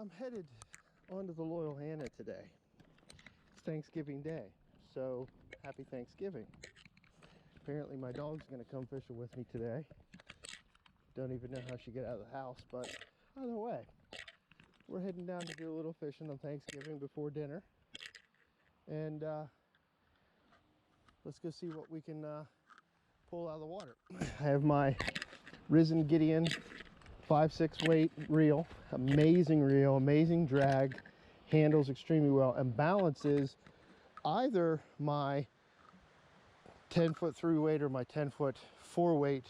I'm headed onto the Loyalhana today. It's Thanksgiving Day, so happy Thanksgiving. Apparently my dog's going to come fishing with me today. Don't even know how she got out of the house, but either way, we're heading down to do a little fishing on Thanksgiving before dinner. And let's go see what we can pull out of the water. I have my Risen Gideon 5/6 weight reel, amazing drag, handles extremely well, and balances either my 10-foot 3 weight or my 10-foot 4 weight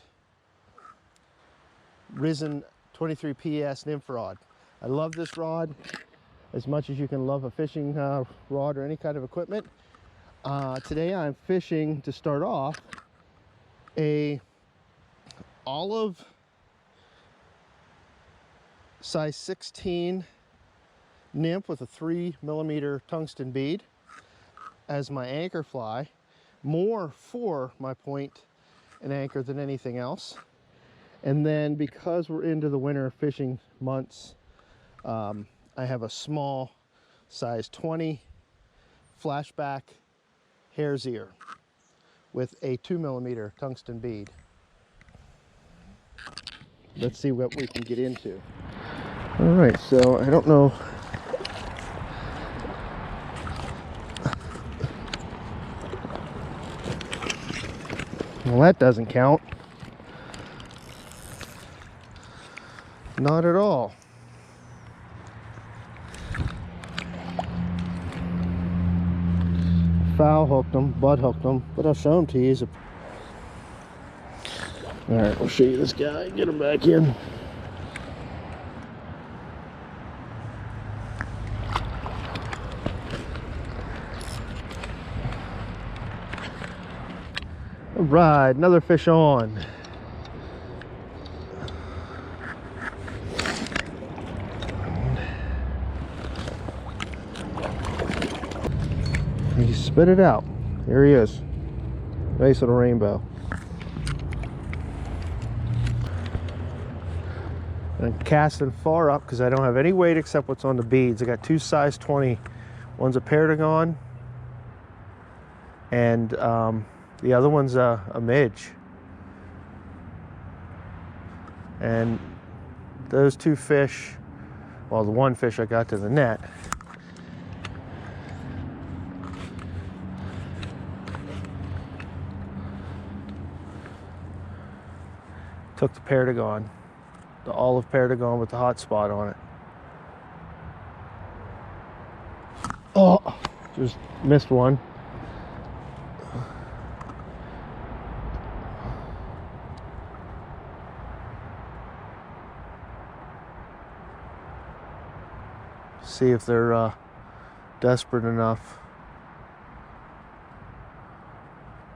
Risen 23 PS nymph rod. I love this rod as much as you can love a fishing rod or any kind of equipment. Today I'm fishing, to start off, a olive size 16 nymph with a 3mm tungsten bead as my anchor fly, more for my point and anchor than anything else. And then, because we're into the winter fishing months, I have a small size 20 flashback hare's ear with a 2mm tungsten bead. Let's see what we can get into. All right, so I don't know. Well, that doesn't count. Not at all. Foul hooked them, butt hooked them, but I'll show them to you. All right, we'll show you this guy. Get him back in. All right, another fish on. He spit it out. Here he is. Nice little rainbow. I'm casting far up because I don't have any weight except what's on the beads. I got two size 20. One's a Paragon, and the other one's a midge. And those two fish, well, the one fish I got to the net, took the Paragon, the olive Paragon with the hot spot on it. Oh, just missed one. See if they're desperate enough.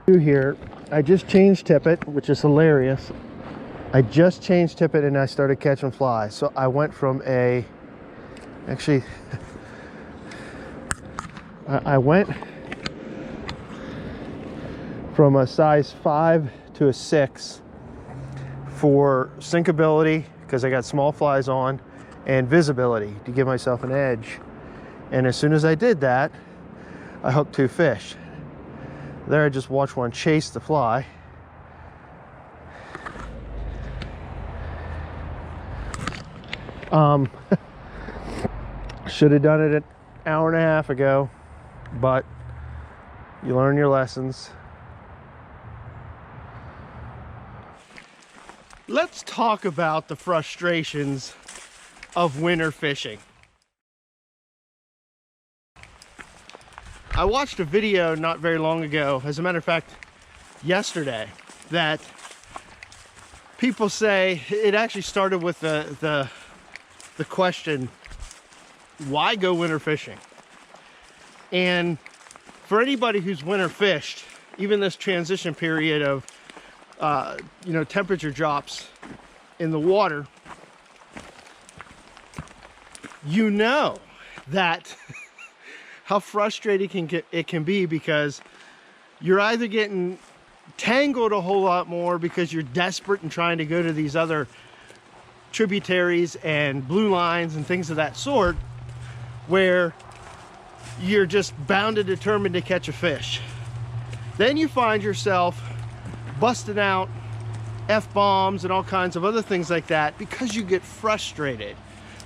Here, I just changed tippet, which is hilarious. I just changed tippet and I started catching flies. So I went from a, actually, I went from a size 5 to a 6 for sinkability, because I got small flies on, and visibility to give myself an edge. And as soon as I did that, I hooked two fish. There I just watched one chase the fly. Should have done it an hour and a half ago, but you learn your lessons. Let's talk about the frustrations of winter fishing. I watched a video not very long ago, as a matter of fact, yesterday, that people say, it actually started with the question, why go winter fishing? And for anybody who's winter fished, even this transition period of temperature drops in the water, you know that how frustrating it can be, because you're either getting tangled a whole lot more because you're desperate and trying to go to these other tributaries and blue lines and things of that sort, where you're just bound and determined to catch a fish. Then you find yourself busting out F-bombs and all kinds of other things like that because you get frustrated,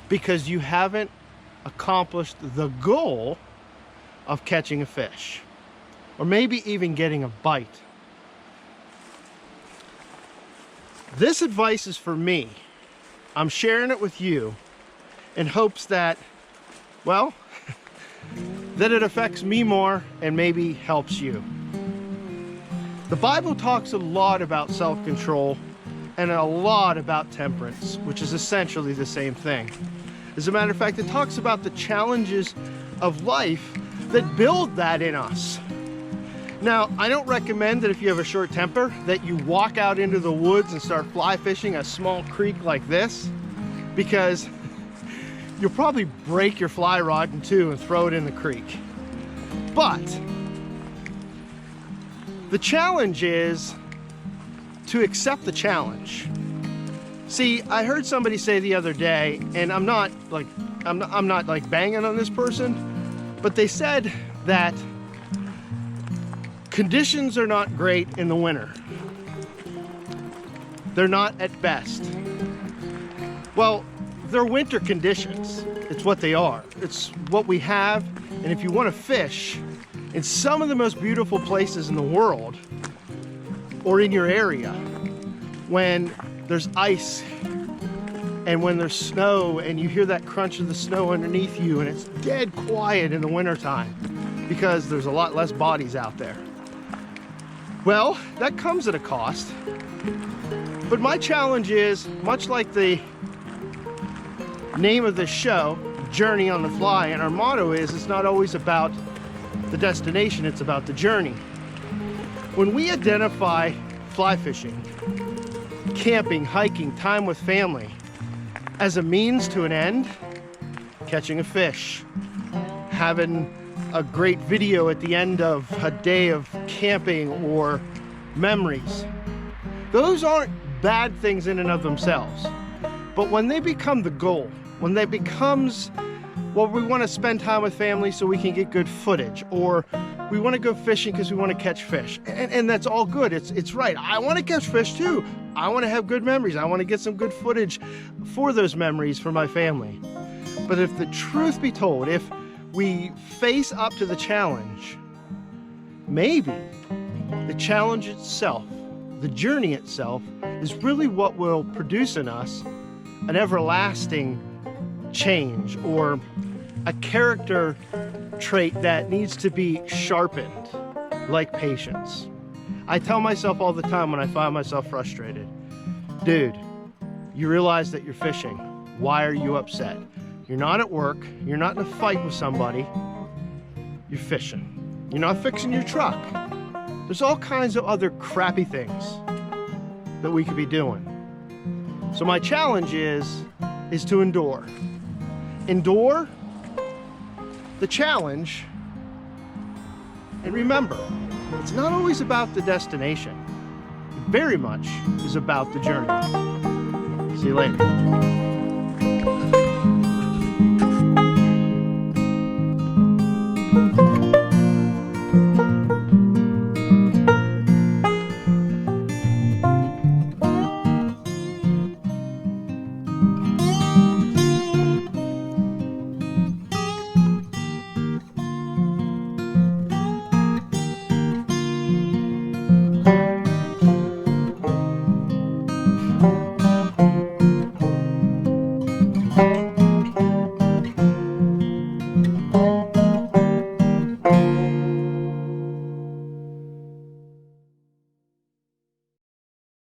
because you haven't accomplished the goal of catching a fish, or maybe even getting a bite. This advice is for me. I'm sharing it with you in hopes that, well, that it affects me more and maybe helps you. The Bible talks a lot about self-control and a lot about temperance, which is essentially the same thing. As a matter of fact, it talks about the challenges of life that build that in us. Now, I don't recommend that if you have a short temper that you walk out into the woods and start fly fishing a small creek like this, because you'll probably break your fly rod in two and throw it in the creek. But the challenge is to accept the challenge. See, I heard somebody say the other day, and I'm not like banging on this person, but they said that conditions are not great in the winter. They're not at best. Well, they're winter conditions. It's what they are. It's what we have. And if you want to fish in some of the most beautiful places in the world, or in your area, when there's ice and when there's snow and you hear that crunch of the snow underneath you, and it's dead quiet in the wintertime because there's a lot less bodies out there. Well, that comes at a cost. But my challenge is, much like the name of this show, Journey on the Fly, and our motto is, it's not always about the destination, it's about the journey. When we identify fly fishing, camping, hiking, time with family as a means to an end, catching a fish, having a great video at the end of a day of camping or memories, those aren't bad things in and of themselves. But when they become the goal, when they becomes, well, we want to spend time with family so we can get good footage, or we want to go fishing because we want to catch fish, and that's all good. It's right. I want to catch fish too. I want to have good memories. I want to get some good footage for those memories for my family. But if the truth be told, if we face up to the challenge, maybe the challenge itself, the journey itself, is really what will produce in us an everlasting change, or a character trait that needs to be sharpened, like patience. I tell myself all the time when I find myself frustrated, dude, you realize that you're fishing. Why are you upset? You're not at work. You're not in a fight with somebody. You're fishing. You're not fixing your truck. There's all kinds of other crappy things that we could be doing. So my challenge is to endure. Endure the challenge, and remember, it's not always about the destination. It very much is about the journey. See you later.